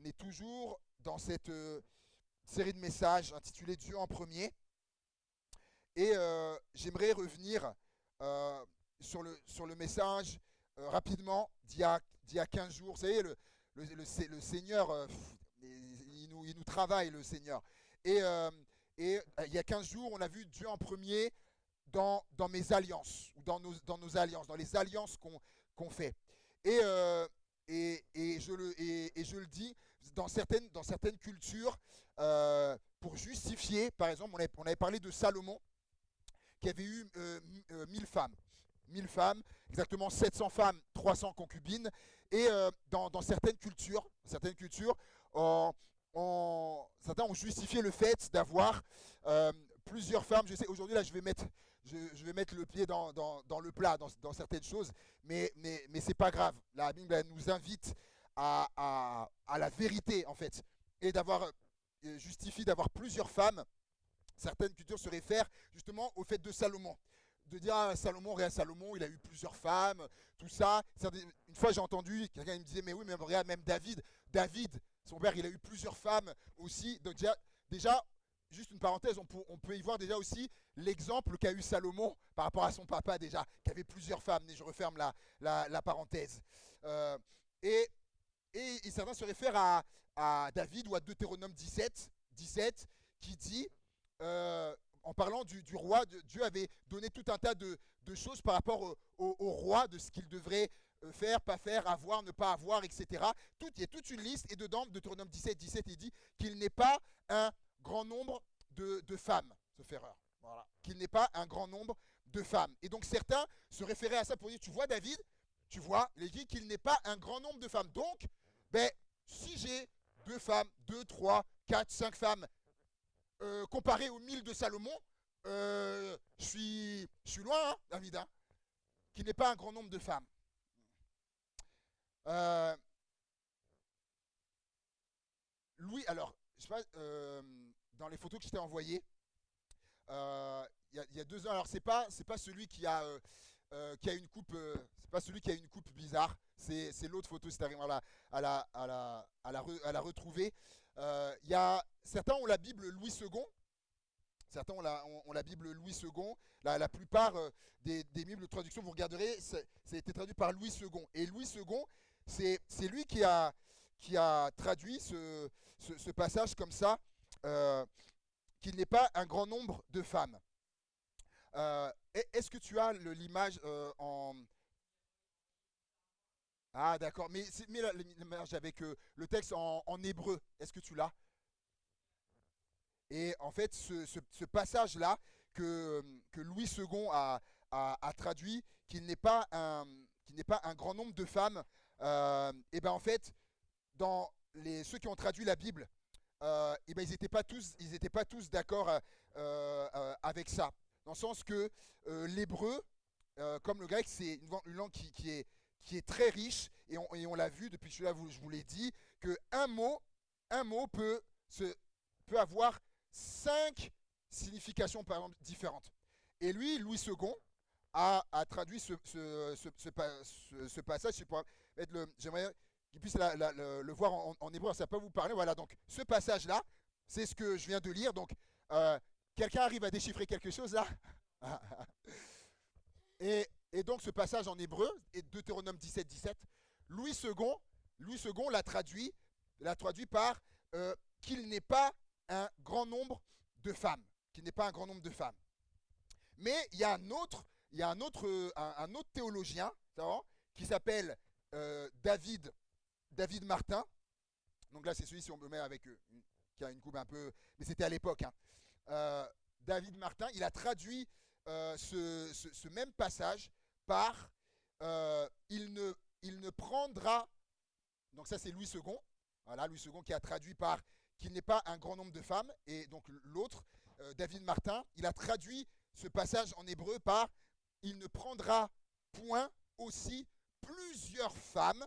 est toujours dans cette série de messages intitulée Dieu en premier. Et j'aimerais revenir euh, sur le message rapidement d'il y a 15 jours. Vous savez, le Seigneur, il nous travaille, le Seigneur. Et, euh, il y a 15 jours, on a vu Dieu en premier dans mes alliances, ou dans nos alliances, dans les alliances qu'on fait. Et, et je le dis, dans certaines cultures, pour justifier, par exemple, on avait parlé de Salomon, qui avait eu 1000 femmes. 1000 femmes, exactement 700 femmes, 300 concubines. Et dans certaines cultures certains ont justifié le fait d'avoir plusieurs femmes. Je sais, aujourd'hui, là, je vais mettre le pied dans le plat, dans certaines choses, mais c'est pas grave. La Bible, elle nous invite à la vérité, en fait, et justifie d'avoir plusieurs femmes. Certaines cultures se réfèrent justement au fait de Salomon. De dire, ah, Salomon, il a eu plusieurs femmes, tout ça. Une fois, j'ai entendu, quelqu'un me disait, mais oui, mais regarde, même David, son père, il a eu plusieurs femmes aussi. Donc déjà juste une parenthèse, on peut y voir déjà aussi l'exemple qu'a eu Salomon par rapport à son papa déjà, qui avait plusieurs femmes. Et je referme la parenthèse. Euh, et, et certains se réfèrent à David ou à Deutéronome 17 qui dit, en parlant du roi, Dieu avait donné tout un tas de choses par rapport au roi, de ce qu'il devrait faire, pas faire, avoir, ne pas avoir, etc. Il y a toute une liste, et dedans, Deutéronome 17, il dit qu'il n'est pas un grand nombre de femmes, sauf erreur. Voilà. Qu'il n'est pas un grand nombre de femmes. Et donc certains se référaient à ça pour dire, tu vois David, tu vois, il dit qu'il n'est pas un grand nombre de femmes. Donc, ben, si j'ai deux femmes, deux, trois, quatre, cinq femmes, comparé aux 1000 de Salomon, je suis loin, hein, David, hein, qui n'est pas un grand nombre de femmes. Euh, Louis, alors, je sais pas, dans les photos que je t'ai envoyées, il y a 2 ans, alors c'est pas celui qui a une coupe, c'est pas celui qui a une coupe bizarre, c'est l'autre photo, si tu arrives à la retrouver. Certains ont la Bible Louis II. Certains ont la Bible Louis II. La plupart des Bibles de traduction, vous regarderez, ça a été traduit par Louis II. Et Louis II, c'est lui qui a traduit ce passage comme ça, euh, qu'il n'est pas un grand nombre de femmes. Est-ce que tu as l'image en... Ah d'accord, mais l'image avec le texte en hébreu, est-ce que tu l'as? Et en fait, ce passage-là que Louis II a traduit, qu'il n'est pas un grand nombre de femmes, et ben en fait, ceux qui ont traduit la Bible, et ben ils étaient pas tous d'accord avec ça. Dans le sens que l'hébreu, comme le grec, c'est une langue qui est très riche, et on l'a vu depuis que je vous l'ai dit, que un mot peut avoir 5 significations par exemple différentes. Et lui, Louis II, a traduit ce passage. J'aimerais qu'il puisse le voir en hébreu, ça peut vous parler. Voilà, donc ce passage-là, c'est ce que je viens de lire. Donc, quelqu'un arrive à déchiffrer quelque chose là? Et donc ce passage en hébreu, et Deutéronome 17, Louis II l'a traduit par qu'il n'est pas un grand nombre de femmes. Qu'il n'est pas un grand nombre de femmes. Mais il y a un autre théologien qui s'appelle David Martin. Donc là, c'est celui, si on me met avec qui a une coupe un peu. Mais c'était à l'époque. Hein. David Martin, il a traduit ce même passage par il ne prendra. Donc ça, c'est Louis II. Voilà, Louis II qui a traduit par qu'il n'est pas un grand nombre de femmes. Et donc l'autre, David Martin, il a traduit ce passage en hébreu par il ne prendra point aussi plusieurs femmes.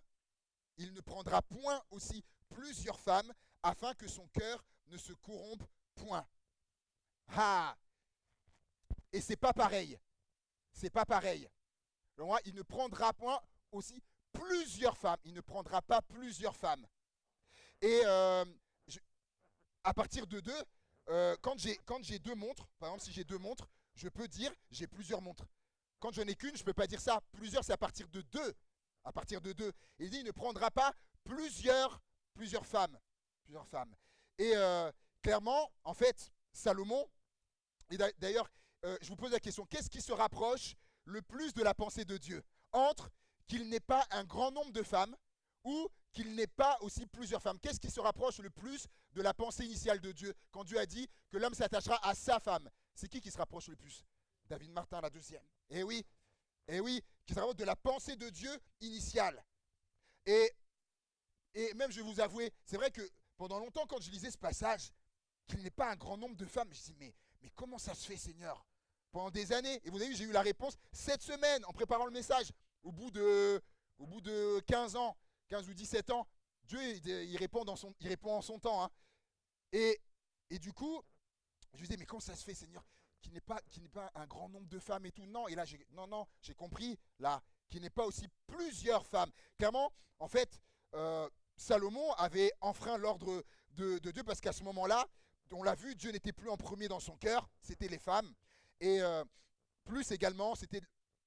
Il ne prendra point aussi plusieurs femmes afin que son cœur ne se corrompe point. Ah! Et c'est pas pareil. C'est pas pareil. Il ne prendra point aussi plusieurs femmes. Il ne prendra pas plusieurs femmes. Et je- à partir de 2, quand j'ai 2 montres, par exemple si j'ai 2 montres, je peux dire j'ai plusieurs montres. Quand je n'ai qu'une, je ne peux pas dire ça. Plusieurs, c'est à partir de 2. À partir de 2. Il dit il ne prendra pas plusieurs femmes. Plusieurs femmes. Et clairement, en fait, Salomon, et d'ailleurs, je vous pose la question, qu'est-ce qui se rapproche le plus de la pensée de Dieu? Entre qu'il n'ait pas un grand nombre de femmes ou qu'il n'ait pas aussi plusieurs femmes. Qu'est-ce qui se rapproche le plus de la pensée initiale de Dieu quand Dieu a dit que l'homme s'attachera à sa femme? C'est qui se rapproche le plus? David Martin, la deuxième. Eh oui, qui se rapproche de la pensée de Dieu initiale. Et, et même, je vais vous avouer, c'est vrai que pendant longtemps, quand je lisais ce passage, qu'il n'ait pas un grand nombre de femmes, je dis, mais comment ça se fait, Seigneur? Pendant des années. Et vous avez vu, j'ai eu la réponse cette semaine en préparant le message. Au bout de 15 ans, 15 ou 17 ans, Dieu, il répond en son temps. Hein. Et, et du coup, je me disais, mais comment ça se fait, Seigneur, qu'il n'ait pas un grand nombre de femmes et tout? Non, et là, j'ai compris, là, qu'il n'ait pas aussi plusieurs femmes. Clairement, en fait, Salomon avait enfreint l'ordre de Dieu parce qu'à ce moment-là, on l'a vu, Dieu n'était plus en premier dans son cœur, c'était les femmes. Et plus également, c'était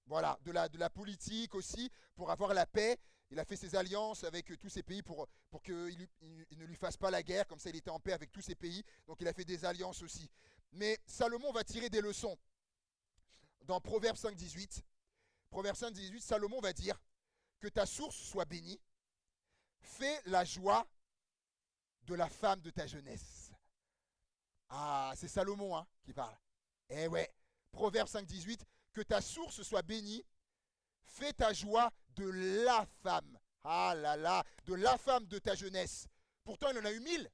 voilà, de la politique aussi, pour avoir la paix. Il a fait ses alliances avec tous ces pays pour qu'il ne lui fasse pas la guerre, comme ça il était en paix avec tous ces pays. Donc il a fait des alliances aussi. Mais Salomon va tirer des leçons. Dans Proverbe 5,18, Proverbe 5,18, Salomon va dire que ta source soit bénie, fais la joie de la femme de ta jeunesse. Ah, c'est Salomon hein, qui parle. Eh ouais, Proverbe 5,18, que ta source soit bénie, fais ta joie de la femme. Ah là là, de la femme de ta jeunesse. Pourtant, il en a eu 1000.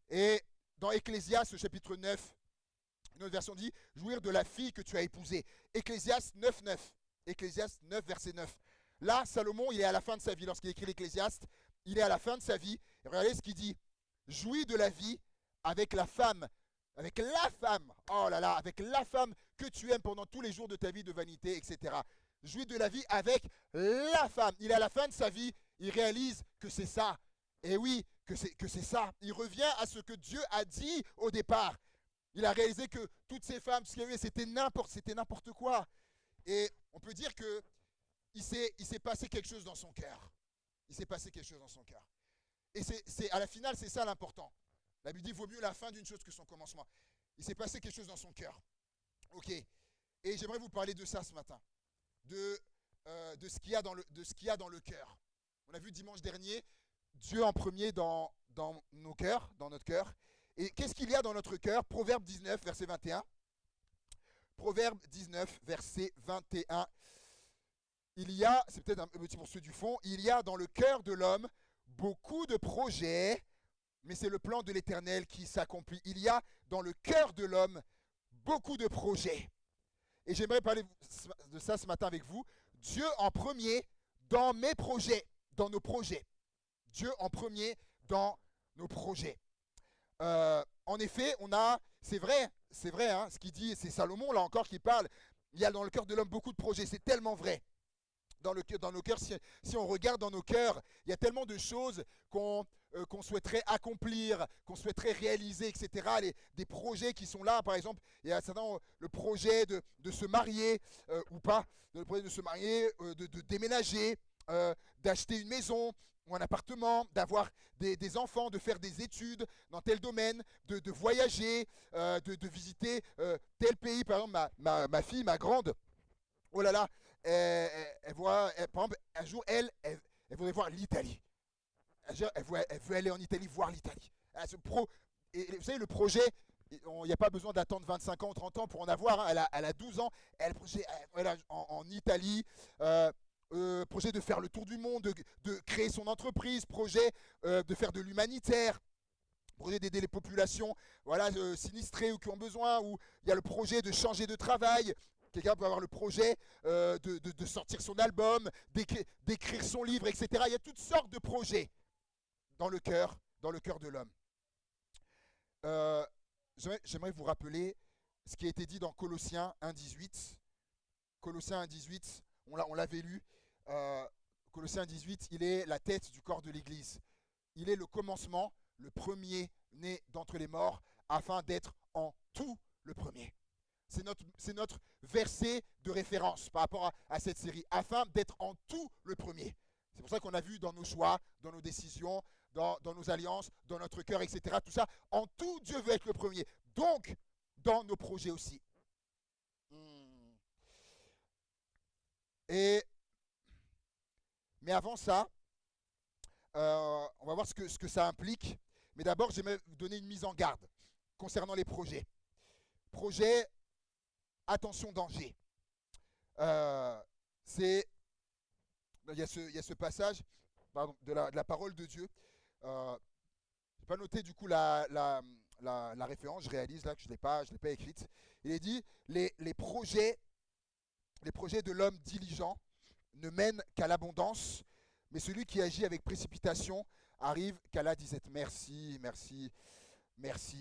Et dans Ecclésiaste, chapitre 9, une autre version dit, jouir de la fille que tu as épousée. Ecclésiaste 9, 9. Ecclésiaste 9, verset 9. Là, Salomon, il est à la fin de sa vie. Lorsqu'il écrit l'Ecclésiaste, il est à la fin de sa vie. Et regardez ce qu'il dit. Jouis de la vie avec la femme. Avec la femme. Oh là là, avec la femme que tu aimes pendant tous les jours de ta vie de vanité, etc. Jouis de la vie avec la femme. Il est à la fin de sa vie. Il réalise que c'est ça. Et oui, que c'est ça. Il revient à ce que Dieu a dit au départ. Il a réalisé que toutes ces femmes, ce qu'il y avait, c'était n'importe quoi. Et on peut dire que il s'est passé quelque chose dans son cœur. Il s'est passé quelque chose dans son cœur. Et à la finale, c'est ça l'important. La Bible dit, vaut mieux la fin d'une chose que son commencement. Il s'est passé quelque chose dans son cœur. Ok. Et j'aimerais vous parler de ça ce matin. De ce qu'il y a dans le cœur. On a vu dimanche dernier, Dieu en premier dans nos cœurs, dans notre cœur. Et qu'est-ce qu'il y a dans notre cœur? Proverbe 19, verset 21. Proverbe 19, verset 21. Il y a, c'est peut-être un petit pour ceux du fond, il y a dans le cœur de l'homme beaucoup de projets, mais c'est le plan de l'Éternel qui s'accomplit. Il y a dans le cœur de l'homme beaucoup de projets. Et j'aimerais parler de ça ce matin avec vous. Dieu en premier dans mes projets, dans nos projets. Dieu en premier dans nos projets. En effet, c'est vrai, hein, ce qu'il dit, c'est Salomon là encore qui parle. Il y a dans le cœur de l'homme beaucoup de projets, c'est tellement vrai. Dans nos cœurs, si on regarde dans nos cœurs, il y a tellement de choses qu'on souhaiterait accomplir, qu'on souhaiterait réaliser, etc. Des projets qui sont là, par exemple, il y a certainement le projet de se marier ou pas, le projet de se marier, de déménager, d'acheter une maison ou un appartement, d'avoir des enfants, de faire des études dans tel domaine, de voyager, de visiter tel pays. Par exemple, ma fille, ma grande, oh là là, par exemple, un jour, elle voudrait voir l'Italie. Elle veut aller en Italie voir l'Italie. Et vous savez, le projet, il n'y a pas besoin d'attendre 25 ans ou 30 ans pour en avoir. Hein. Elle a 12 ans. Elle projet en Italie. Projet de faire le tour du monde, de créer son entreprise. Projet de faire de l'humanitaire. Projet d'aider les populations sinistrées ou qui ont besoin. Ou il y a le projet de changer de travail. Quelqu'un peut avoir le projet de sortir son album, d'écrire son livre, etc. Il y a toutes sortes de projets dans le cœur de l'homme. J'aimerais vous rappeler ce qui a été dit dans Colossiens 1,18. Colossiens 1,18, on l'avait lu. Colossiens 18, il est la tête du corps de l'Église. Il est le commencement, le premier-né d'entre les morts, afin d'être en tout le premier. C'est notre verset de référence par rapport à cette série, afin d'être en tout le premier. C'est pour ça qu'on a vu dans nos choix, dans nos décisions, dans nos alliances, dans notre cœur, etc. Tout ça, en tout, Dieu veut être le premier. Donc, dans nos projets aussi. Mais avant ça, on va voir ce que ça implique. Mais d'abord, j'aimerais vous donner une mise en garde concernant les projets. Projet, attention, danger. Il y a ce passage de la parole de Dieu. Je n'ai pas noté du coup la référence, je réalise là que je ne l'ai pas écrite. Il est dit, les projets de l'homme diligent ne mènent qu'à l'abondance, mais celui qui agit avec précipitation arrive qu'à la disette. Merci.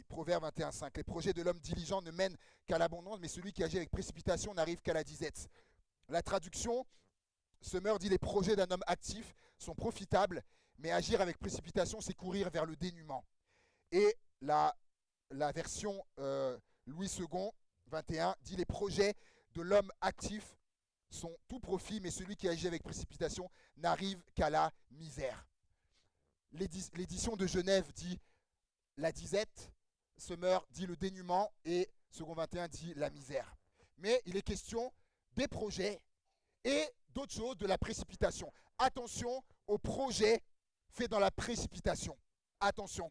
Proverbe 21,5. Les projets de l'homme diligent ne mènent qu'à l'abondance, mais celui qui agit avec précipitation n'arrive qu'à la disette. La traduction, Summer dit, les projets d'un homme actif sont profitables, mais agir avec précipitation, c'est courir vers le dénuement. Et la version Louis II, 21, dit, les projets de l'homme actif sont tout profit, mais celui qui agit avec précipitation n'arrive qu'à la misère. L'édition de Genève dit la disette, Summer dit le dénuement et Second 21 dit la misère. Mais il est question des projets et d'autres choses, de la précipitation. Attention aux projets faits dans la précipitation. Attention.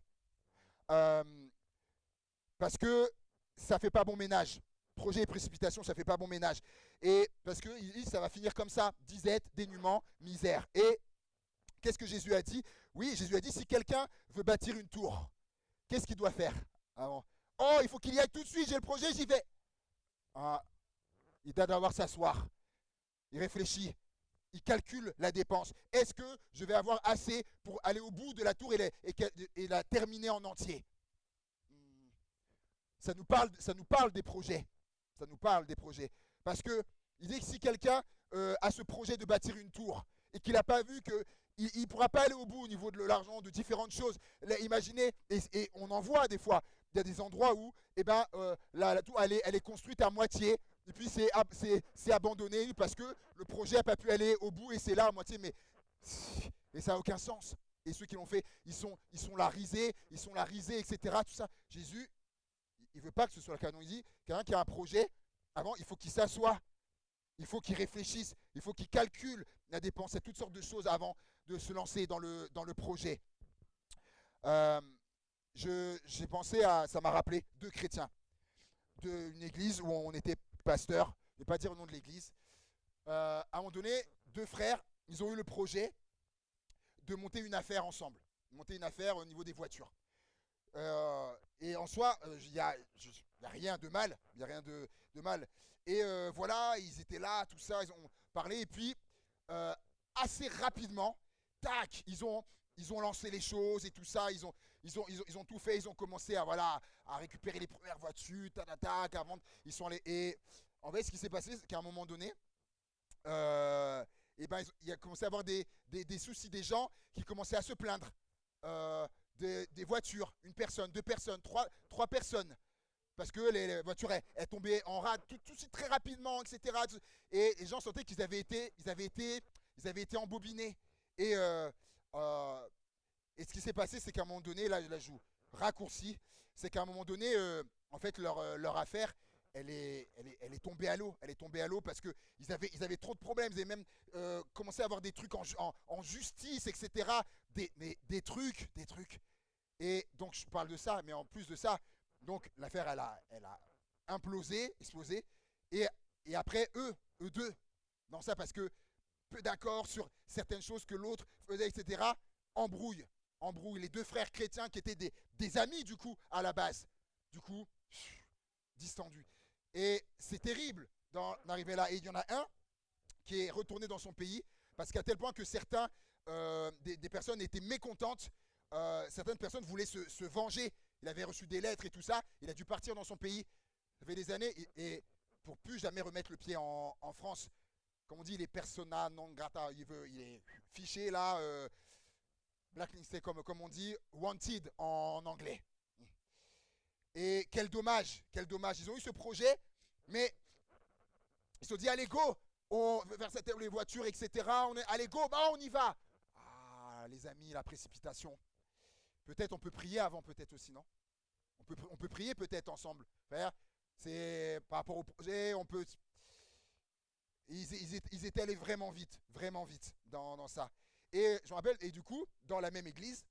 Parce que ça ne fait pas bon ménage. Projet et précipitation, ça ne fait pas bon ménage. Et parce que ça va finir comme ça, disette, dénuement, misère. Et qu'est-ce que Jésus a dit? Oui, Jésus a dit, si quelqu'un veut bâtir une tour, qu'est-ce qu'il doit faire avant? Oh, il faut qu'il y aille tout de suite, j'ai le projet, j'y vais. Ah, il doit d'abord s'asseoir. Il réfléchit. Il calcule la dépense. Est-ce que je vais avoir assez pour aller au bout de la tour et la terminer en entier? Ça nous parle des projets. Ça nous parle des projets. Parce que il dit que si quelqu'un a ce projet de bâtir une tour et qu'il n'a pas vu qu'il ne pourra pas aller au bout au niveau de l'argent, de différentes choses, là, imaginez, et on en voit des fois, il y a des endroits où la tour elle est construite à moitié et puis c'est abandonné parce que le projet n'a pas pu aller au bout et c'est là à moitié, mais ça n'a aucun sens. Et ceux qui l'ont fait, ils sont là risés, etc. Tout ça. Jésus, il ne veut pas que ce soit le canon. Il dit, quelqu'un qui a un projet, avant, il faut qu'il s'assoie, il faut qu'il réfléchisse, il faut qu'il calcule la dépense et toutes sortes de choses avant de se lancer dans le projet. J'ai pensé ça m'a rappelé deux chrétiens d'une église où on était pasteur, je ne vais pas dire le nom de l'église. À un moment donné, deux frères, ils ont eu le projet de monter une affaire ensemble, monter une affaire au niveau des voitures. Et en soi, il n'y a rien de mal, il n'y a rien de mal. Et voilà, ils étaient là, tout ça, ils ont parlé, et puis assez rapidement, tac, ils ont lancé les choses et tout ça, ils ont tout fait, ils ont commencé à récupérer les premières voitures, à vendre, ils sont allés, et en fait, ce qui s'est passé, c'est qu'à un moment donné, il a commencé à avoir des soucis, des gens qui commençaient à se plaindre. Des voitures, une personne, deux personnes, trois personnes, parce que les voitures elles tombaient en rade tout de suite très rapidement, etc. Et les gens sentaient qu'ils avaient été embobinés. Et ce qui s'est passé, c'est qu'à un moment donné, là je joue raccourci, c'est qu'à un moment donné, en fait leur affaire, elle est tombée à l'eau. Elle est tombée à l'eau parce qu'ils avaient trop de problèmes. Ils avaient même commencé à avoir des trucs en justice, etc. Des trucs. Et donc je parle de ça, mais en plus de ça, donc l'affaire elle a implosé, explosé. Et après eux deux, non ça parce que peu d'accord sur certaines choses que l'autre faisait, etc. Embrouille les deux frères chrétiens qui étaient des amis du coup à la base. Du coup, distendu. Et c'est terrible d'arriver là. Et il y en a un qui est retourné dans son pays parce qu'à tel point que certains des personnes étaient mécontentes. Certaines personnes voulaient se venger. Il avait reçu des lettres et tout ça. Il a dû partir dans son pays. Ça fait des années et pour plus jamais remettre le pied en France. comme on dit, il est persona non grata, il est fiché là, blacklisté comme on dit, wanted en anglais. Et quel dommage, quel dommage. Ils ont eu ce projet, mais ils se sont dit, allez, go, vers les voitures, etc. Allez, go, bah, on y va. Ah, les amis, la précipitation. Peut-être on peut prier avant, peut-être aussi, non? On peut prier peut-être ensemble. Frère, c'est par rapport au projet, on peut. Ils étaient allés vraiment vite dans ça. Et je me rappelle, et du coup, dans la même église,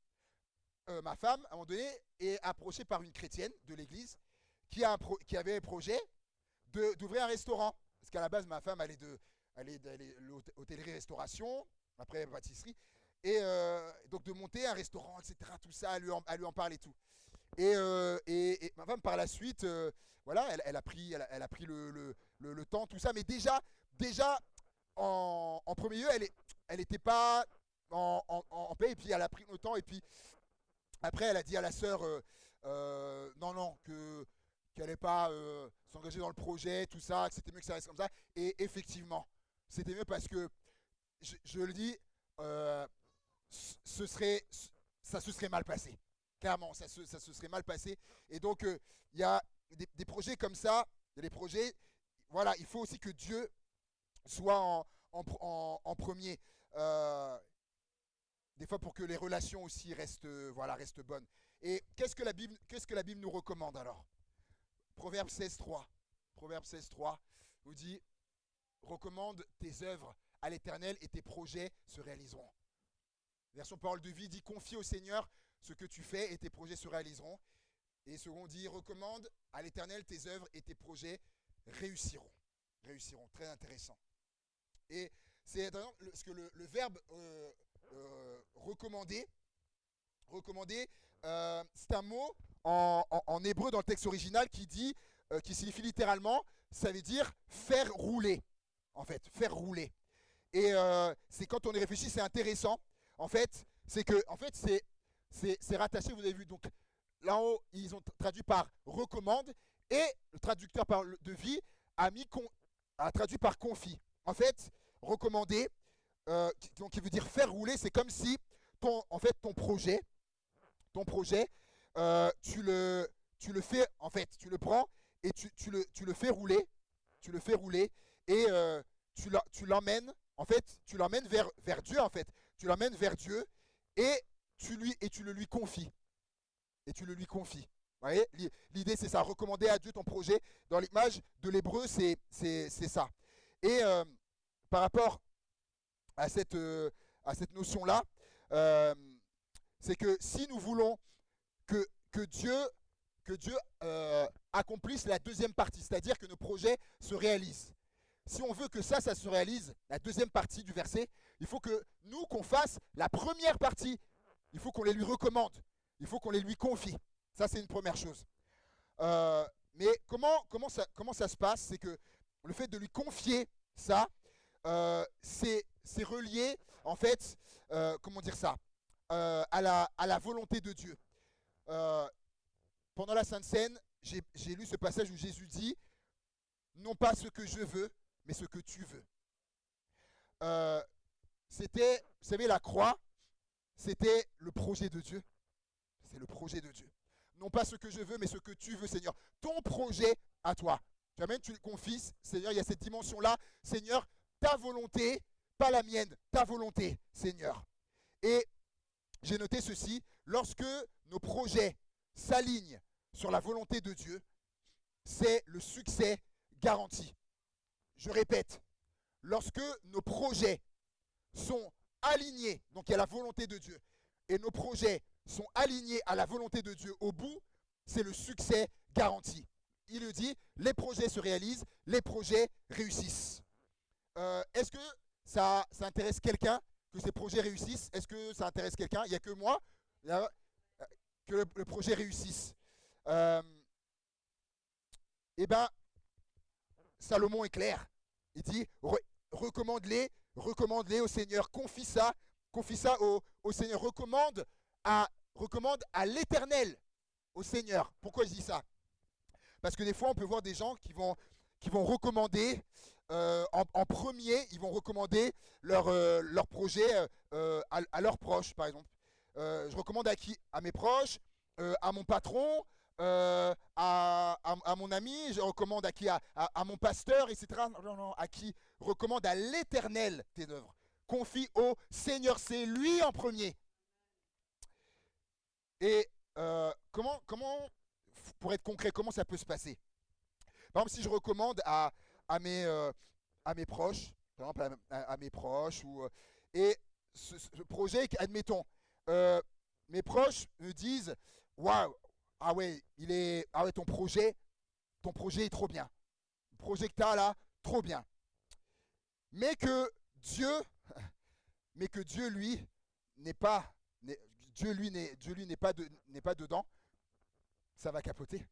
ma femme, à un moment donné, est approchée par une chrétienne de l'église qui avait un projet d'ouvrir un restaurant. Parce qu'à la base, ma femme, elle est l'hôtellerie-restauration, après pâtisserie, et donc de monter un restaurant, etc. Tout ça, elle lui en parle et tout. Et ma femme, par la suite, voilà, elle a pris le temps, tout ça. Mais déjà en premier lieu, elle n'était pas en paix. Et puis, elle a pris le temps. Et puis, après, elle a dit à la sœur, non, qu'elle n'allait pas s'engager dans le projet, tout ça, que c'était mieux que ça reste comme ça. Et effectivement, c'était mieux parce que, je le dis, ça se serait mal passé. Clairement, ça se serait mal passé. Et donc, il y a des projets comme ça, il y a des projets, voilà, il faut aussi que Dieu soit en premier. Des fois pour que les relations aussi restent bonnes. Et qu'est-ce que la Bible nous recommande alors? Proverbe 16.3. Proverbe 16.3 nous dit, recommande tes œuvres à l'Éternel et tes projets se réaliseront. Version parole de vie dit, confie au Seigneur ce que tu fais et tes projets se réaliseront. Et second dit, recommande à l'Éternel tes œuvres et tes projets réussiront. Réussiront, très intéressant. Et c'est intéressant parce que le verbe recommander, c'est un mot en hébreu dans le texte original qui signifie littéralement, ça veut dire faire rouler, en fait, faire rouler. Et c'est quand on y réfléchit, c'est intéressant. En fait, c'est rattaché, vous avez vu, donc là en haut, ils ont traduit par recommande et le traducteur de vie a traduit par confie. En fait, recommander, donc qui veut dire faire rouler, c'est comme si ton projet, tu le fais, en fait, tu le prends et tu le fais rouler, et tu l'emmènes, en fait, tu l'emmènes vers Dieu, en fait, tu l'emmènes vers Dieu et tu le lui confies. Et tu le lui confies. Vous voyez, l'idée c'est ça, recommander à Dieu ton projet. Dans l'image de l'hébreu, c'est ça. Et par rapport à cette notion-là, c'est que si nous voulons que Dieu accomplisse la deuxième partie, c'est-à-dire que nos projets se réalisent. Si on veut que ça se réalise, la deuxième partie du verset, il faut que nous, qu'on fasse la première partie. Il faut qu'on les lui recommande. Il faut qu'on les lui confie. Ça, c'est une première chose. Mais comment ça se passe? C'est que le fait de lui confier ça, c'est relié, en fait, comment dire ça, à la volonté de Dieu. Pendant la Sainte Seine, j'ai lu ce passage où Jésus dit, non pas ce que je veux, mais ce que tu veux. C'était, vous savez, la croix, c'était le projet de Dieu. C'est le projet de Dieu. Non pas ce que je veux, mais ce que tu veux, Seigneur. Ton projet à toi. Tu amènes, tu le confies, Seigneur, il y a cette dimension-là. Seigneur, ta volonté, pas la mienne, ta volonté, Seigneur. Et j'ai noté ceci, lorsque nos projets s'alignent sur la volonté de Dieu, c'est le succès garanti. Je répète, lorsque nos projets sont alignés, donc il y a la volonté de Dieu, et nos projets sont alignés à la volonté de Dieu au bout, c'est le succès garanti. Il le dit, les projets se réalisent, les projets réussissent. Est-ce que ça intéresse quelqu'un que ces projets réussissent? Est-ce que ça intéresse quelqu'un? Il n'y a que moi que le projet réussisse. Eh bien, Salomon est clair. Il dit, recommande-les au Seigneur, confie ça au Seigneur, recommande à l'Éternel, au Seigneur. Pourquoi je dis ça? Parce que des fois, on peut voir des gens qui vont recommander en premier, ils vont recommander leur projet à leurs proches, par exemple. Je recommande à qui? À mes proches, à mon patron, à mon ami, je recommande à qui? À mon pasteur, etc. Non, non, à qui? Recommande à l'Éternel tes œuvres. Confie au Seigneur, c'est lui en premier. Et pour être concret, comment ça peut se passer? Par exemple, si je recommande à mes, euh, à mes proches, par exemple à mes proches, et ce projet, admettons, euh, mes proches me disent, waouh, ah ouais, ah ouais, ton projet est trop bien. Le projet que tu as là, trop bien. Mais que Dieu, mais que Dieu lui n'est pas, Dieu lui n'est pas dedans, ça va capoter.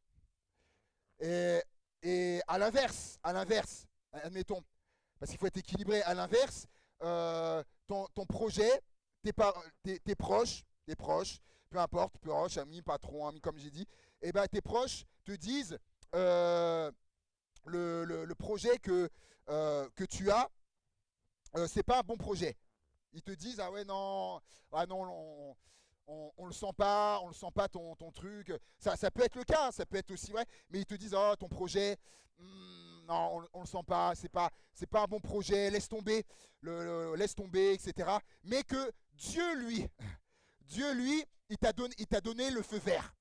Et, et à l'inverse, admettons, parce qu'il faut être équilibré, à l'inverse, ton projet, tes proches, peu importe, proches, amis, patron, amis, comme j'ai dit, et ben tes proches te disent euh, le projet que tu as, c'est pas un bon projet. Ils te disent ah non, on le sent pas ton truc. Ça peut être le cas, ça peut être aussi vrai, mais ils te disent oh ton projet, non, on le sent pas, c'est pas un bon projet, laisse tomber, laisse tomber, etc. Mais que Dieu lui, il t'a donné le feu vert.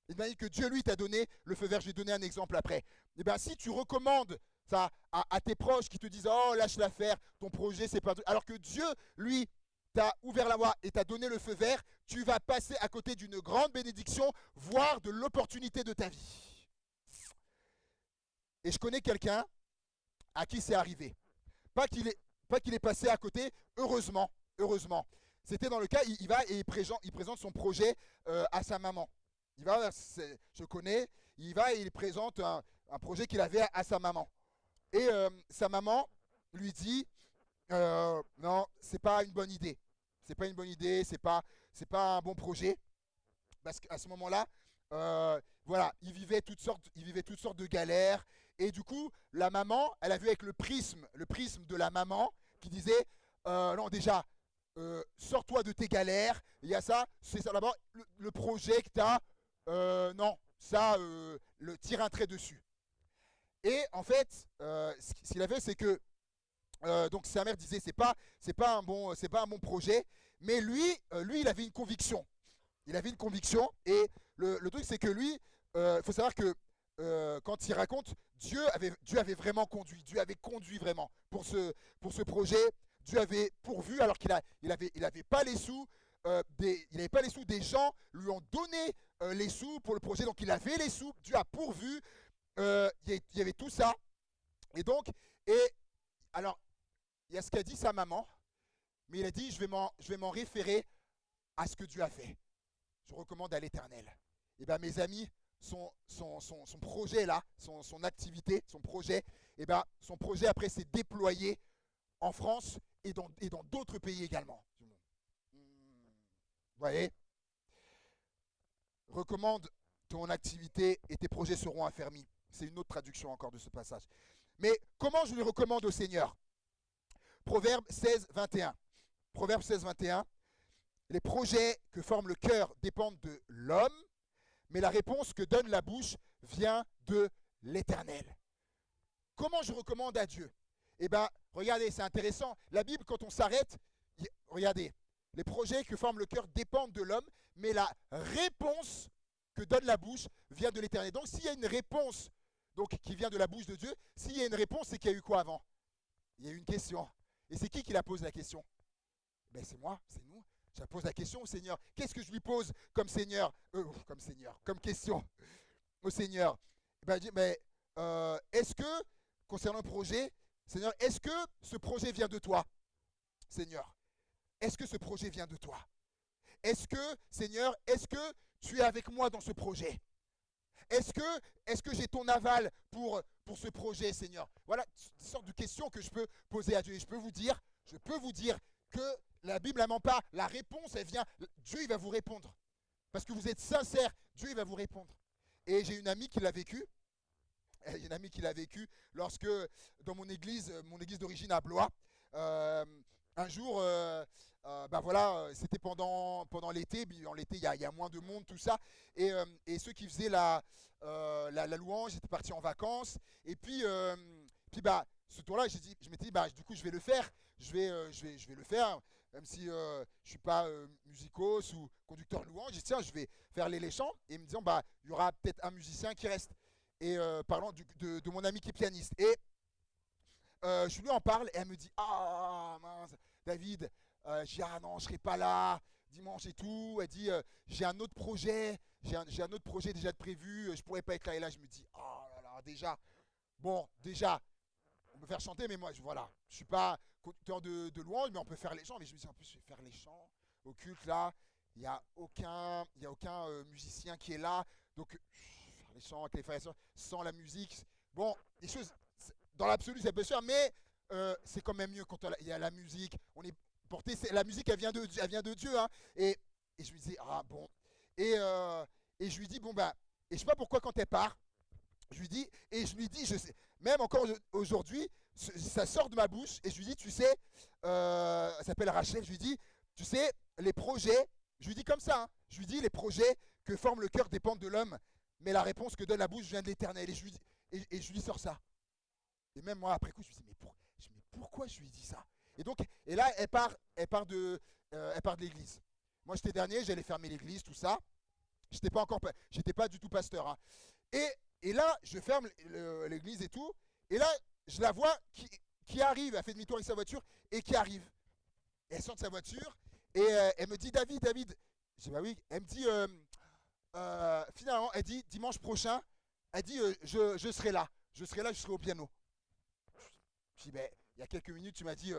Il m'a dit que Dieu lui t'a donné le feu vert. Je vais donner un exemple après. Et bien si tu recommandes ça à tes proches qui te disent oh lâche l'affaire, ton projet c'est pas alors que Dieu lui t'a ouvert la voie et t'a donné le feu vert, tu vas passer à côté d'une grande bénédiction, voire de l'opportunité de ta vie. Et je connais quelqu'un à qui c'est arrivé. Pas qu'il est passé à côté, heureusement, heureusement. C'était dans le cas, il va et il présente son projet à sa maman. Il va, je connais, il va et il présente un projet qu'il avait à sa maman. Et sa maman lui dit non, c'est pas une bonne idée. C'est pas une bonne idée, c'est pas un bon projet. Parce qu'à ce moment-là, voilà, il vivait toutes sortes de galères. Et du coup, la maman, elle a vu avec le prisme de la maman qui disait non, déjà, sors-toi de tes galères. Il y a ça, c'est ça d'abord, le projet que tu as, non, ça, le tire un trait dessus. Et en fait, ce qu'il a fait, c'est que donc sa mère disait c'est pas un bon projet, mais lui, il avait une conviction. Il avait une conviction et le truc c'est que lui, il faut savoir que quand il raconte, Dieu avait vraiment conduit, Dieu avait conduit vraiment pour ce projet. Dieu avait pourvu alors il avait pas les sous. Il n'avait pas les sous, des gens lui ont donné les sous pour le projet, donc il avait les sous, Dieu a pourvu, il y avait tout ça. Et donc, et alors, il y a ce qu'a dit sa maman, mais il a dit, je vais m'en référer à ce que Dieu a fait. Je recommande à l'Éternel. Et bien mes amis, son projet là, son activité, son projet, et ben son projet après s'est déployé en France et dans d'autres pays également. Vous voyez, recommande ton activité et tes projets seront affermis. C'est une autre traduction encore de ce passage. Mais comment je lui recommande au Seigneur? Proverbe 16, 21. Proverbe 16, 21. Les projets que forme le cœur dépendent de l'homme, mais la réponse que donne la bouche vient de l'Éternel. Comment je recommande à Dieu? Eh bien, regardez, c'est intéressant. La Bible, quand on s'arrête, regardez, les projets que forme le cœur dépendent de l'homme, mais la réponse que donne la bouche vient de l'Éternel. Donc, s'il y a une réponse donc, qui vient de la bouche de Dieu, s'il y a une réponse, c'est qu'il y a eu quoi avant? Il y a eu une question. Et c'est qui la pose la question? Ben, c'est moi, c'est nous. Je pose la question au Seigneur. Qu'est-ce que je lui pose comme Seigneur, comme question au Seigneur? Ben, il dit, mais est-ce que, concernant le projet, Seigneur, est-ce que ce projet vient de toi, Seigneur? Est-ce que ce projet vient de toi? Est-ce que, Seigneur, est-ce que tu es avec moi dans ce projet? Est-ce que j'ai ton aval pour ce projet, Seigneur? Voilà une sorte de questions que je peux poser à Dieu. Et je peux vous dire que la Bible ne ment pas. La réponse, elle vient. Dieu, il va vous répondre. Parce que vous êtes sincère, Dieu, il va vous répondre. Et j'ai une amie qui l'a vécu. Il y a une amie qui l'a vécu lorsque, dans mon église d'origine à Blois, euh, un jour, bah voilà, c'était pendant l'été. En l'été, il y a moins de monde, tout ça. Et ceux qui faisaient la louange étaient partis en vacances. Et puis bah, ce tour-là, je m'étais dit, bah, du coup, je vais le faire. Je vais le faire, même si je ne suis pas musicos ou conducteur de louange. J'ai dit, tiens, je vais faire les chants. Et me disant, bah, il y aura peut-être un musicien qui reste. Et parlant de mon ami qui est pianiste. Et je lui en parle et elle me dit, ah mince, David, je dis, ah non, je serai pas là dimanche et tout. Elle dit, j'ai un autre projet, j'ai un autre projet déjà de prévu, je pourrais pas être là. Et là, je me dis, oh là là, déjà, bon, déjà, on peut faire chanter, mais moi, voilà, je suis pas conducteur de louange, mais on peut faire les chants. Mais je me dis, en plus, je vais faire les chants au culte là. Il y a aucun musicien qui est là. Donc, faire les chants avec les frères et sœurs sans la musique. Bon, les choses, dans l'absolu, c'est peu cher, mais c'est quand même mieux quand il y a la musique. On est porté, la musique, elle vient de Dieu. Hein. Et je lui dis, ah bon. Et, euh, et je lui dis, bon, bah, et je sais pas pourquoi quand elle part, je lui dis, et je lui dis, je sais, même encore aujourd'hui, ça sort de ma bouche, et je lui dis, tu sais, elle s'appelle Rachel, je lui dis, tu sais, les projets, je lui dis comme ça, hein, je lui dis, les projets que forme le cœur dépendent de l'homme, mais la réponse que donne la bouche vient de l'éternel. Et et je lui sors ça. Et même moi, après coup, je me dis, mais pourquoi je lui dis ça? Et donc, et là, elle part de l'église. Moi, j'étais dernier, j'allais fermer l'église, tout ça. J'étais pas du tout pasteur. Hein. Et, et là, je ferme l'église et tout. Et là, je la vois qui arrive. Elle fait demi-tour avec sa voiture et qui arrive. Et elle sort de sa voiture et elle me dit, David, David. Je dis, bah oui. Elle me dit, finalement, elle dit, dimanche prochain, elle dit, je serai là. Je serai là, je serai au piano. Je dis, ben, il y a quelques minutes, tu m'as dit,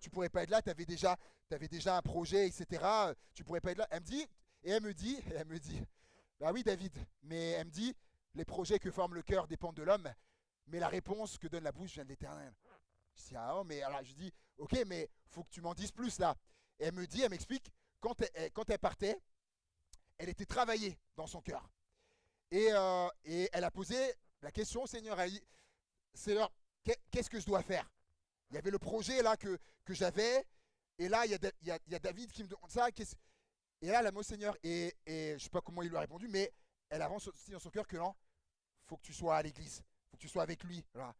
tu pourrais pas être là, t'avais déjà un projet, etc. Tu pourrais pas être là. Elle me dit, et elle me dit, bah oui, David, mais elle me dit, les projets que forme le cœur dépendent de l'homme, mais la réponse que donne la bouche vient de l'éternel. Je dis, ah non, mais alors je dis, ok, mais faut que tu m'en dises plus là. Et elle m'explique, quand elle partait, elle était travaillée dans son cœur. Et elle a posé la question au Seigneur, elle dit, Seigneur, qu'est-ce que je dois faire? Il y avait le projet là que j'avais, et là, il y a David qui me demande ça. Et là, elle a mot Seigneur, et je ne sais pas comment il lui a répondu, mais elle avance aussi dans son cœur que non, faut que tu sois à l'église, faut que tu sois avec lui. Voilà.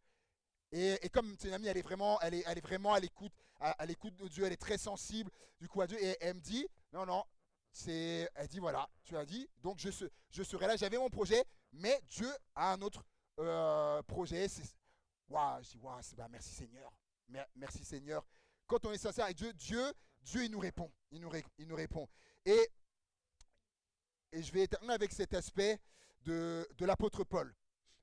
Et comme c'est une amie, elle est vraiment à l'écoute de Dieu, elle est très sensible du coup à Dieu, et elle me dit, non, non, elle dit voilà, tu as dit, donc je serai là, j'avais mon projet, mais Dieu a un autre projet. Waouh, je dis, waouh, bah, merci Seigneur. Merci Seigneur. Quand on est sincère avec Dieu, il nous répond. Il nous répond. Et, et je vais terminer avec cet aspect de l'apôtre Paul.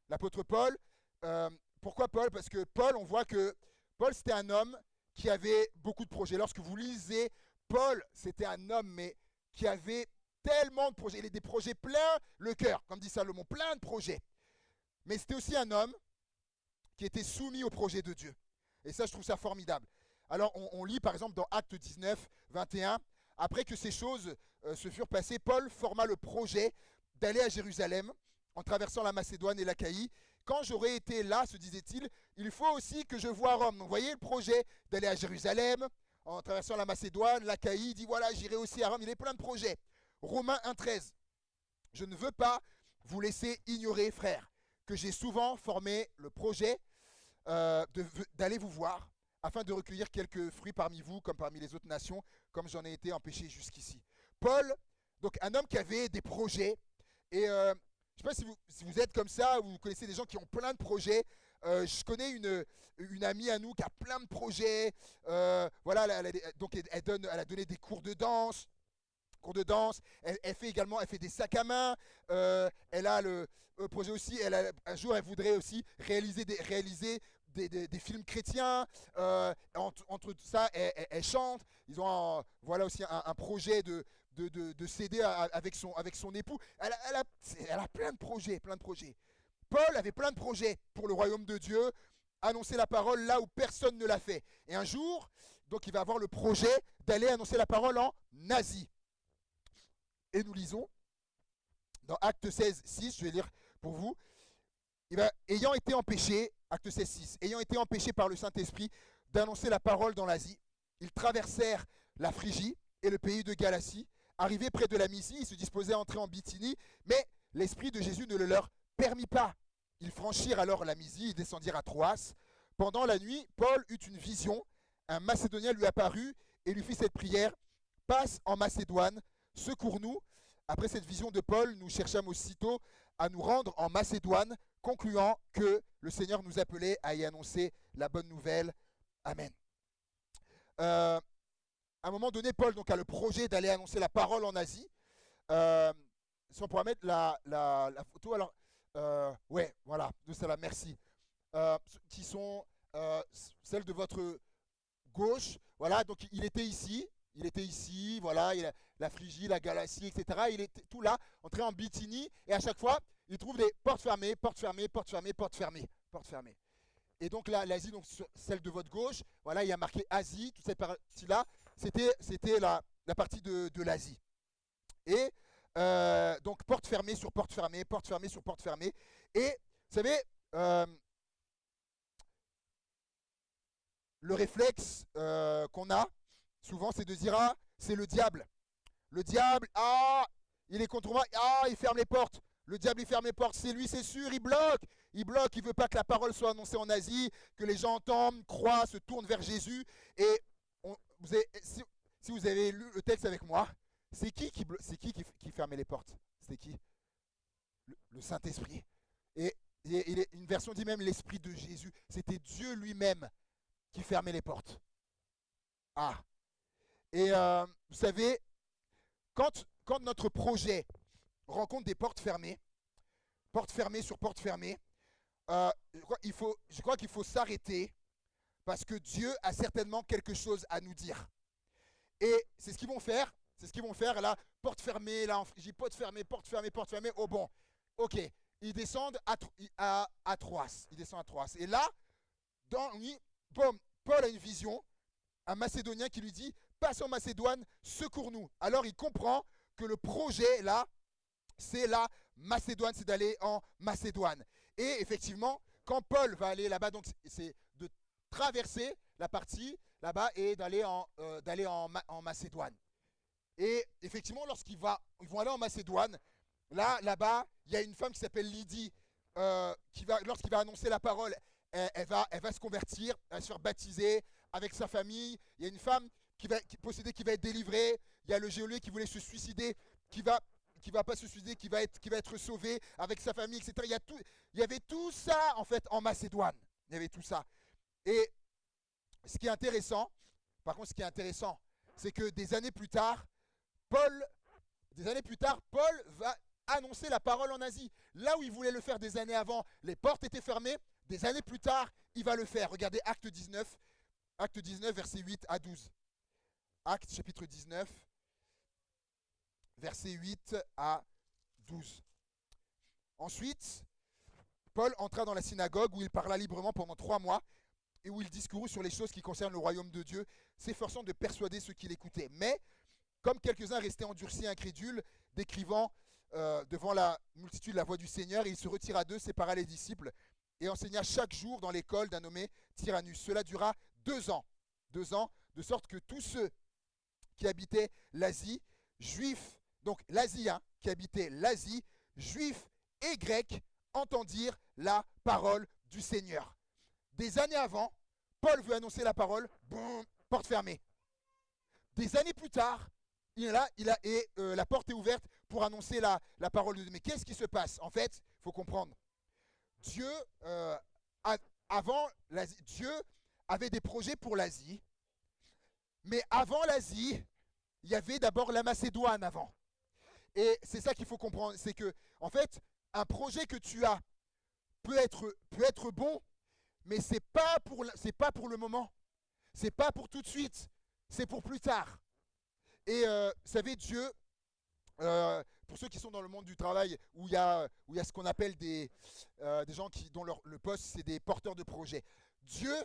L'apôtre Paul, euh, pourquoi Paul? Parce que Paul, on voit que Paul, c'était un homme qui avait beaucoup de projets. Lorsque vous lisez Paul, c'était un homme, mais qui avait tellement de projets. Il a des projets plein le cœur, comme dit Salomon, plein de projets. Mais c'était aussi un homme qui était soumis au projet de Dieu. Et ça, je trouve ça formidable. Alors, on lit par exemple dans Actes 19, 21, après que ces choses se furent passées, Paul forma le projet d'aller à Jérusalem en traversant la Macédoine et l'Achaïe. Quand j'aurai été là, se disait-il, il faut aussi que je voie Rome. Donc, vous voyez le projet d'aller à Jérusalem en traversant la Macédoine, l'Achaïe. Il dit voilà, j'irai aussi à Rome. Il est plein de projets. Romains 1,13. Je ne veux pas vous laisser ignorer, frères, que j'ai souvent formé le projet d'aller vous voir afin de recueillir quelques fruits parmi vous comme parmi les autres nations, comme j'en ai été empêché jusqu'ici. Paul, donc un homme qui avait des projets, et je ne sais pas si vous êtes comme ça, ou vous connaissez des gens qui ont plein de projets. Je connais une amie à nous qui a plein de projets. Voilà, donc elle a donné des cours de danse. Elle fait également, elle fait des sacs à main. Elle a le projet aussi. Un jour, elle voudrait aussi réaliser des films chrétiens. Entre tout ça, elle chante. Ils ont voilà aussi un projet de CD avec son époux. Elle a plein de projets, plein de projets. Paul avait plein de projets pour le royaume de Dieu, annoncer la parole là où personne ne l'a fait. Et un jour, donc il va avoir le projet d'aller annoncer la parole en Asie. Et nous lisons dans Actes 16, 6, je vais lire pour vous. ayant été empêché, acte 16:6, ayant été empêché par le Saint-Esprit d'annoncer la parole dans l'Asie, ils traversèrent la Phrygie et le pays de Galatie. Arrivés près de la Mysie, ils se disposaient à entrer en Bithynie, mais l'Esprit de Jésus ne le leur permit pas. Ils franchirent alors la Mysie et descendirent à Troas. Pendant la nuit, Paul eut une vision. Un Macédonien lui apparut et lui fit cette prière: passe en Macédoine, secours-nous. Après cette vision de Paul, nous cherchâmes aussitôt à nous rendre en Macédoine, concluant que le Seigneur nous appelait à y annoncer la bonne nouvelle. Amen. À un moment donné, Paul donc, a le projet d'aller annoncer la parole en Asie. Si on pourrait mettre la photo, alors, ouais, voilà, de celle-là, merci. Qui sont celles de votre gauche. Voilà, donc il était ici, voilà, la Phrygie, la Galatie, etc. Il était tout là, entré en Bithynie, et à chaque fois, il trouve des portes fermées, portes fermées, portes fermées, portes fermées, portes fermées. Et donc là, l'Asie, donc celle de votre gauche, voilà, il y a marqué Asie, toute cette partie-là, c'était la partie de l'Asie. Et donc porte fermée sur porte fermée, porte fermée sur porte fermée. Et vous savez, le réflexe qu'on a souvent, c'est de dire: ah, c'est le diable. Le diable, ah, il est contre moi, ah, il ferme les portes. Le diable, il ferme les portes, c'est lui, c'est sûr, il bloque. Il bloque, il ne veut pas que la parole soit annoncée en Asie, que les gens entendent, croient, se tournent vers Jésus. Et si vous avez lu le texte avec moi, c'est qui fermait les portes? C'était qui? Le Saint-Esprit. Et une version dit même l'Esprit de Jésus. C'était Dieu lui-même qui fermait les portes. Ah. Et vous savez, quand notre projet rencontre des portes fermées sur portes fermées, je crois qu'il faut s'arrêter parce que Dieu a certainement quelque chose à nous dire. Et c'est ce qu'ils vont faire. C'est ce qu'ils vont faire. Là, porte fermée, là, j'ai porte fermée, porte fermée, porte fermée. Oh bon, ok. Ils descendent à Troas. Ils descendent à Troas. Et là, Paul a une vision, un Macédonien qui lui dit: passe en Macédoine, secours-nous. Alors il comprend que le projet là, c'est la Macédoine, c'est d'aller en Macédoine. Et effectivement, quand Paul va aller là-bas, donc c'est de traverser la partie là-bas et d'aller en Macédoine. Et effectivement, lorsqu'ils vont aller en Macédoine, là-bas, il y a une femme qui s'appelle Lydie, lorsqu'il va annoncer la parole, elle va se convertir, elle va se faire baptiser avec sa famille. Il y a une femme qui va être délivrée. Il y a le geôlier qui voulait se suicider, qui va pas se suicider, qui va être sauvé avec sa famille, etc. Il y avait tout ça en fait en Macédoine. Il y avait tout ça. Et ce qui est intéressant, c'est que des années plus tard, Paul va annoncer la parole en Asie. Là où il voulait le faire des années avant, les portes étaient fermées. Des années plus tard, il va le faire. Regardez Acte 19, versets 8 à 12. Acte chapitre 19, versets 8 à 12. Ensuite, Paul entra dans la synagogue où il parla librement pendant 3 mois et où il discourut sur les choses qui concernent le royaume de Dieu, s'efforçant de persuader ceux qui l'écoutaient. Mais, comme quelques-uns restaient endurcis et incrédules, décrivant devant la multitude la voix du Seigneur, il se retira d'eux, sépara les disciples et enseigna chaque jour dans l'école d'un nommé Tyrannus. Cela dura 2 ans. 2 ans, de sorte que tous ceux qui habitaient l'Asie, juifs, donc l'Asie, qui habitait l'Asie, juifs et grecs, entendirent la parole du Seigneur. Des années avant, Paul veut annoncer la parole, boum, porte fermée. Des années plus tard, la porte est ouverte pour annoncer la parole de Dieu. Mais qu'est-ce qui se passe? En fait, il faut comprendre. Dieu avait des projets pour l'Asie, mais avant l'Asie, il y avait d'abord la Macédoine avant. Et c'est ça qu'il faut comprendre, c'est que, en fait, un projet que tu as peut être bon, mais c'est pas pour le moment, c'est pas pour tout de suite, c'est pour plus tard. Et vous savez, Dieu, pour ceux qui sont dans le monde du travail, où il y a ce qu'on appelle des gens dont le poste, c'est des porteurs de projets. Dieu,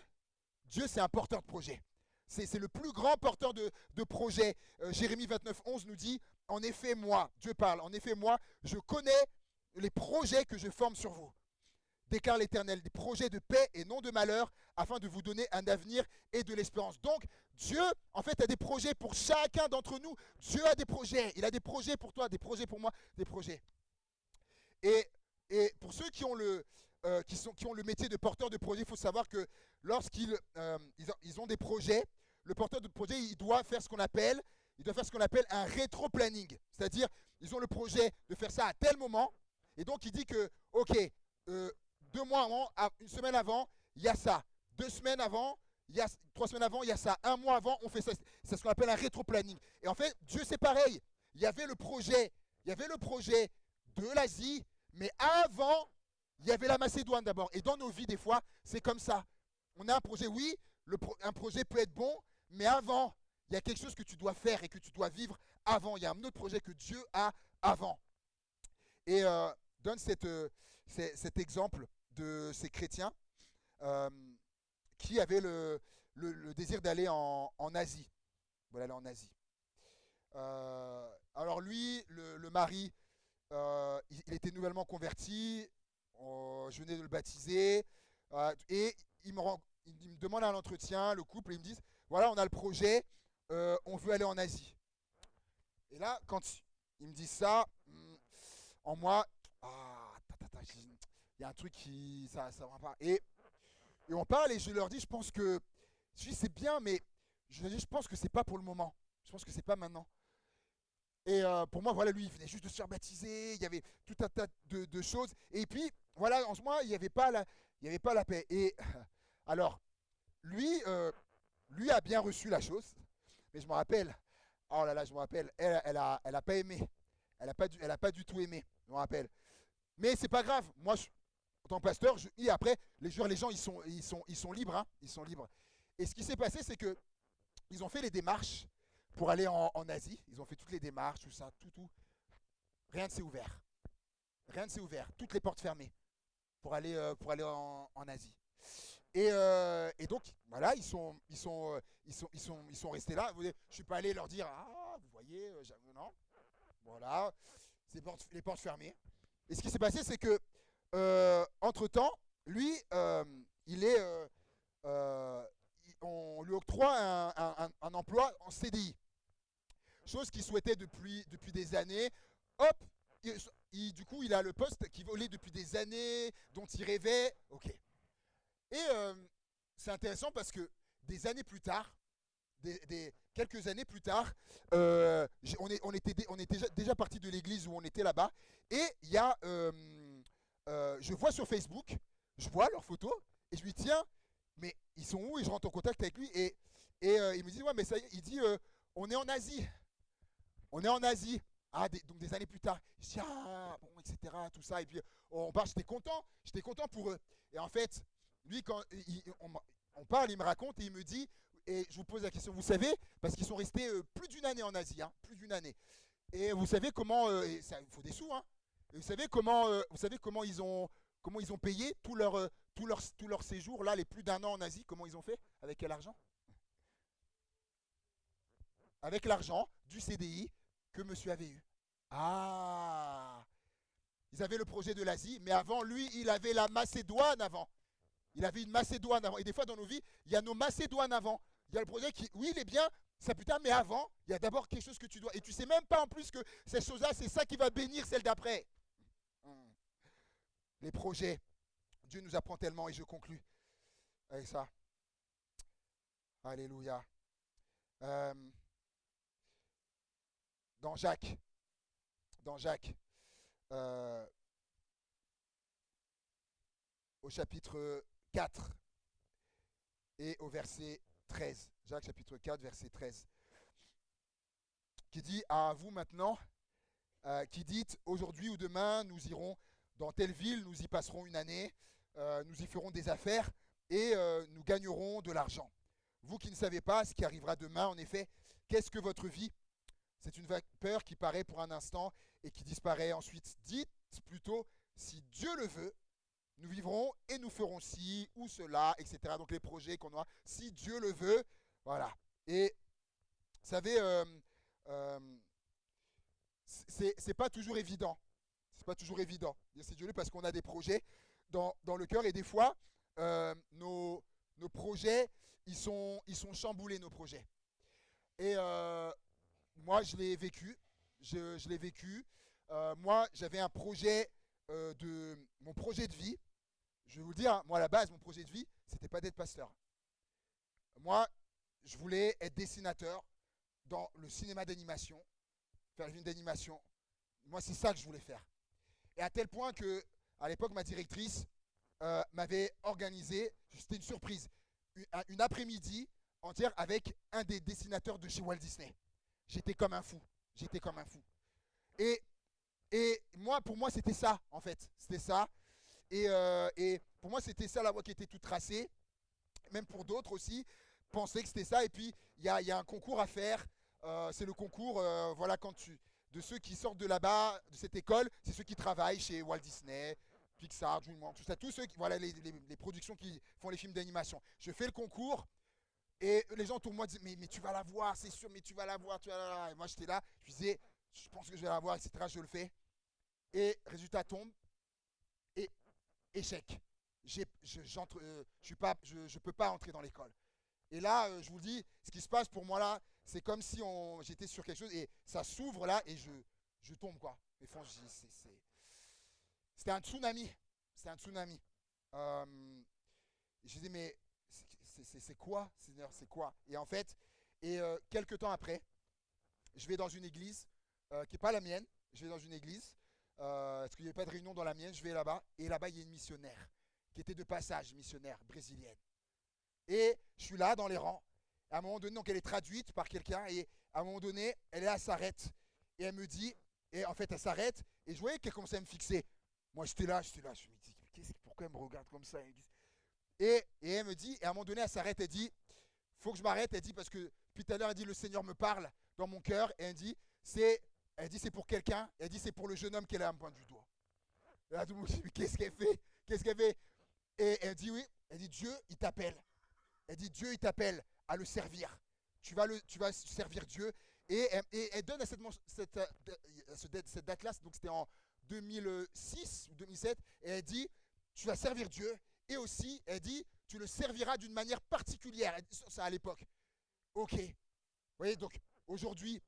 c'est un porteur de projet. C'est le plus grand porteur de projet. Jérémie 29, 11 nous dit: en effet, moi, Dieu parle, en effet, moi, je connais les projets que je forme sur vous. déclare l'Éternel, des projets de paix et non de malheur, afin de vous donner un avenir et de l'espérance. Donc, Dieu, en fait, a des projets pour chacun d'entre nous. Dieu a des projets. Il a des projets pour toi, des projets pour moi, des projets. Et, et pour ceux qui ont le métier de porteur de projet, il faut savoir que lorsqu'ils ils ont des projets, le porteur de projet, il doit faire ce qu'on appelle un rétro-planning. C'est-à-dire, ils ont le projet de faire ça à tel moment. Et donc, il dit que, OK, 2 mois avant, une semaine avant, il y a ça. 2 semaines avant, 3 semaines avant, il y a ça. Un mois avant, on fait ça. C'est ce qu'on appelle un rétro-planning. Et en fait, Dieu, c'est pareil. Il y avait le projet de l'Asie, mais avant, il y avait la Macédoine d'abord. Et dans nos vies, des fois, c'est comme ça. On a un projet, oui, un projet peut être bon, mais avant, il y a quelque chose que tu dois faire et que tu dois vivre avant. Il y a un autre projet que Dieu a avant. Et donne cet exemple de ces chrétiens qui avaient le désir d'aller en Asie. Voilà, aller en Asie. Alors lui, le mari, il était nouvellement converti, je venais de le baptiser, et il me demande à l'entretien, le couple, et ils me disent, voilà, on a le projet, on veut aller en Asie. Et là, quand ils me disent ça, en moi, il y a un truc qui, ça va pas. Et on parle et je leur dis, c'est bien, mais je pense que c'est pas pour le moment. Je pense que c'est pas maintenant. Et pour moi, voilà, lui, il venait juste de se faire baptiser, il y avait tout un tas de choses. Et puis, voilà, en ce moment, il n'y avait pas la paix. Et alors, lui a bien reçu la chose, mais je me rappelle, oh là là, je me rappelle, elle a pas aimé. Elle a pas du tout aimé, je me rappelle. Mais c'est pas grave. Moi, en tant que pasteur, et après, les gens, ils sont libres, hein, ils sont libres. Et ce qui s'est passé, c'est que ils ont fait les démarches pour aller en Asie. Ils ont fait toutes les démarches, tout ça, tout. Rien ne s'est ouvert. Rien ne s'est ouvert. Toutes les portes fermées pour aller en Asie. Et donc, voilà, ils sont restés là. Je ne suis pas allé leur dire, ah, vous voyez, non. Voilà, les portes fermées. Et ce qui s'est passé, c'est que, entre-temps, lui, on lui octroie un emploi en CDI. Chose qu'il souhaitait depuis des années. Hop, du coup, il a le poste qu'il volait depuis des années, dont il rêvait. Ok. Et c'est intéressant parce que des années plus tard, quelques années plus tard, on était déjà parti de l'église où on était là-bas. Et il y a, je vois sur Facebook, je vois leurs photos et je lui dis tiens, mais ils sont où? Et je rentre en contact avec lui et il me dit ouais mais ça y est, il dit on est en Asie, on est en Asie. Ah, donc des années plus tard, je dis ah bon etc tout ça et puis on part, j'étais content pour eux. Et en fait, lui quand on parle, il me raconte et il me dit et je vous pose la question, vous savez, parce qu'ils sont restés plus d'une année en Asie, hein, plus d'une année. Et vous savez comment, il faut des sous, hein. Et vous savez comment ils ont payé tout leur séjour là, les plus d'un an en Asie, comment ils ont fait, avec quel argent? Avec l'argent du CDI que monsieur avait eu. Ah, ils avaient le projet de l'Asie, mais avant lui, il avait la Macédoine avant. Il avait une Macédoine avant. Et des fois dans nos vies, il y a nos Macédoines avant. Il y a le projet qui, oui, il est bien, ça plus tard, mais avant, il y a d'abord quelque chose que tu dois. Et tu sais même pas en plus que ces choses-là, c'est ça qui va bénir celle d'après. Les projets. Dieu nous apprend tellement et je conclus avec ça. Alléluia. Euh, dans Jacques, euh, au chapitre 4 et au verset 13. Jacques chapitre 4, verset 13. Qui dit à vous maintenant, qui dites aujourd'hui ou demain, nous irons dans telle ville, nous y passerons une année, nous y ferons des affaires et nous gagnerons de l'argent. Vous qui ne savez pas ce qui arrivera demain, en effet, qu'est-ce que votre vie? C'est une vapeur qui paraît pour un instant et qui disparaît ensuite. Dites plutôt, si Dieu le veut, nous vivrons et nous ferons ci ou cela, etc. Donc les projets qu'on aura, si Dieu le veut, voilà. Et vous savez, c'est pas toujours évident. C'est pas toujours évident. Si Dieu le veut, parce qu'on a des projets. dans le cœur. Et des fois, nos projets, ils sont chamboulés, nos projets. Et moi, je l'ai vécu. Je l'ai vécu. Moi, j'avais un projet mon projet de vie. Je vais vous le dire, hein, moi, à la base, mon projet de vie, c'était pas d'être pasteur. Moi, je voulais être dessinateur dans le cinéma d'animation, faire une film d'animation. Moi, c'est ça que je voulais faire. Et à tel point que, à l'époque, ma directrice m'avait organisé, c'était une surprise, une après-midi entière avec un des dessinateurs de chez Walt Disney. J'étais comme un fou. J'étais comme un fou. Et, et moi, pour moi, c'était ça, en fait. C'était ça. Et pour moi, c'était ça la voie qui était toute tracée. Même pour d'autres aussi, pensaient que c'était ça. Et puis, il y a un concours à faire. C'est le concours, voilà, de ceux qui sortent de là-bas, de cette école, c'est ceux qui travaillent chez Walt Disney, Pixar, DreamWorks, tout ça, tous ceux qui, voilà, les productions qui font les films d'animation. Je fais le concours et les gens autour de moi disent mais tu vas la voir, c'est sûr, mais tu vas la voir, tu vas la voir. Et moi j'étais là, je disais, je pense que je vais la voir, etc. Je le fais. Et résultat tombe et échec. Je peux pas entrer dans l'école. Et là, je vous le dis, ce qui se passe pour moi là, c'est comme si j'étais sur quelque chose et ça s'ouvre là et je tombe quoi. Mais franchement, c'était un tsunami. C'était un tsunami. Euh, je dis mais c'est quoi, Seigneur, c'est quoi? Et en fait, quelques temps après, je vais dans une église qui n'est pas la mienne. Je vais dans une église parce qu'il n'y avait pas de réunion dans la mienne. Je vais là-bas et là-bas il y a une missionnaire qui était de passage, missionnaire brésilienne. Et je suis là dans les rangs. À un moment donné, donc elle est traduite par quelqu'un et à un moment donné, elle est là, elle s'arrête et elle me dit, et en fait elle s'arrête et je voyais qu'elle commençait à me fixer. Moi j'étais là, je me dis, pourquoi elle me regarde comme ça? Et elle me dit, et à un moment donné, elle s'arrête, elle dit, faut que je m'arrête, elle dit, parce que depuis tout à l'heure, elle dit, le Seigneur me parle dans mon cœur, et elle dit, c'est pour quelqu'un, elle dit, c'est pour le jeune homme qu'elle a à me pointe du doigt. Et là, tout le monde dit, mais qu'est-ce qu'elle fait? Qu'est-ce qu'elle fait? Et elle dit, oui, elle dit, Dieu, il t'appelle. Elle dit, Dieu, il t'appelle à le servir. Tu vas servir Dieu. Et elle donne à cette date-là, donc c'était en 2006 ou 2007, et elle dit, tu vas servir Dieu, et aussi, elle dit, tu le serviras d'une manière particulière. Elle dit ça à l'époque. Ok. Vous voyez, donc aujourd'hui,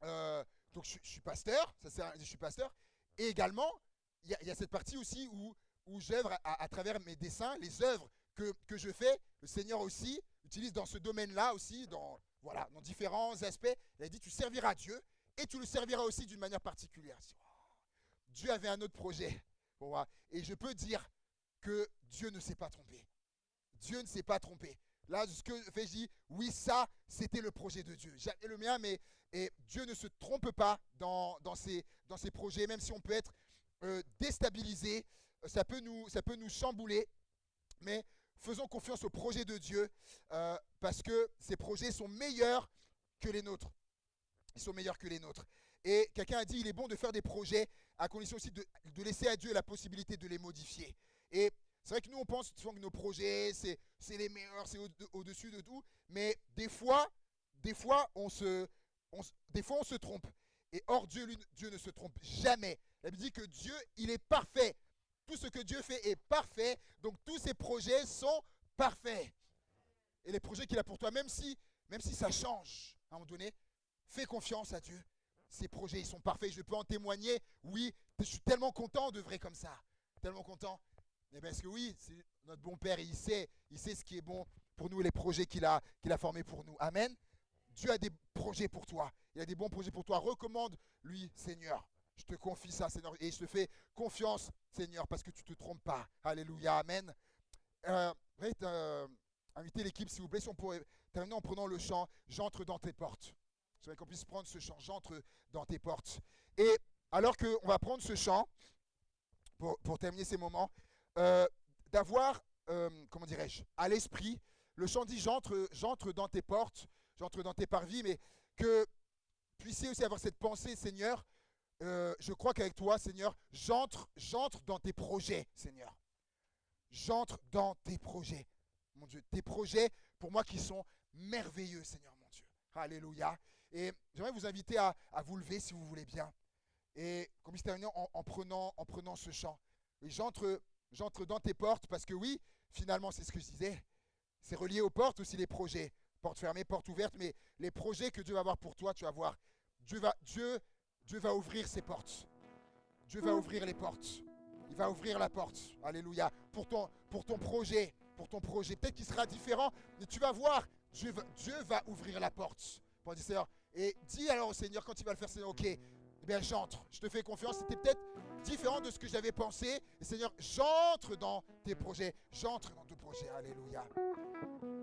donc je suis pasteur, je suis pasteur, et également, il y a cette partie aussi où j'œuvre à travers mes dessins, les œuvres que je fais, le Seigneur aussi utilise dans ce domaine-là aussi, voilà, dans différents aspects. Il a dit, tu serviras Dieu, et tu le serviras aussi d'une manière particulière. Dieu avait un autre projet pour moi. Et je peux dire que Dieu ne s'est pas trompé. Dieu ne s'est pas trompé. Là, ce que je dis, oui, ça, c'était le projet de Dieu. J'avais le mien, mais Dieu ne se trompe pas dans ses projets, même si on peut être déstabilisé, ça peut nous chambouler, mais faisons confiance au projet de Dieu parce que ces projets sont meilleurs que les nôtres. Ils sont meilleurs que les nôtres. Et quelqu'un a dit, il est bon de faire des projets à condition aussi de laisser à Dieu la possibilité de les modifier. Et c'est vrai que nous, on pense souvent que nos projets, c'est les meilleurs, c'est au-dessus de tout. Mais des fois, on se trompe. Et hors Dieu, Dieu ne se trompe jamais. La Bible dit que Dieu, il est parfait. Tout ce que Dieu fait est parfait. Donc tous ses projets sont parfaits. Et les projets qu'il a pour toi, même si ça change à un moment donné, fais confiance à Dieu. Ces projets, ils sont parfaits. Je peux en témoigner. Oui, je suis tellement content de vrai comme ça. Tellement content. Mais parce que oui, c'est notre bon Père, il sait ce qui est bon pour nous, les projets qu'il a formés pour nous. Amen. Dieu a des projets pour toi. Il a des bons projets pour toi. Recommande-lui, Seigneur. Je te confie ça, Seigneur. Et je te fais confiance, Seigneur, parce que tu ne te trompes pas. Alléluia. Amen. Invitez l'équipe, s'il vous plaît. Si on pourrait terminer en prenant le chant « J'entre dans tes portes ». Je voudrais qu'on puisse prendre ce chant « J'entre dans tes portes ». Et alors qu'on va prendre ce chant, pour terminer ces moments, d'avoir, comment dirais-je, à l'esprit, le chant dit j'entre dans tes portes, j'entre dans tes parvis, mais que puissiez aussi avoir cette pensée, Seigneur, je crois qu'avec toi, Seigneur, j'entre dans tes projets, Seigneur. J'entre dans tes projets, mon Dieu. Tes projets, pour moi, qui sont merveilleux, Seigneur, mon Dieu. Alléluia. Et j'aimerais vous inviter à vous lever, si vous voulez bien. Et comme je termine en prenant ce chant. Et j'entre J'entre dans tes portes parce que oui, finalement, c'est ce que je disais. C'est relié aux portes aussi, les projets. Portes fermées, portes ouvertes, mais les projets que Dieu va avoir pour toi, tu vas voir. Dieu va ouvrir ses portes. Dieu va ouvrir les portes. Il va ouvrir la porte. Alléluia. Pour ton projet. Pour ton projet. Peut-être qu'il sera différent, mais tu vas voir. Dieu va ouvrir la porte. Pour dire, Seigneur. Et dis alors au Seigneur, quand il va le faire, Seigneur, ok, eh bien j'entre. Je te fais confiance. C'était peut-être différent de ce que j'avais pensé. Et Seigneur, j'entre dans tes projets. J'entre dans tes projets. Alléluia.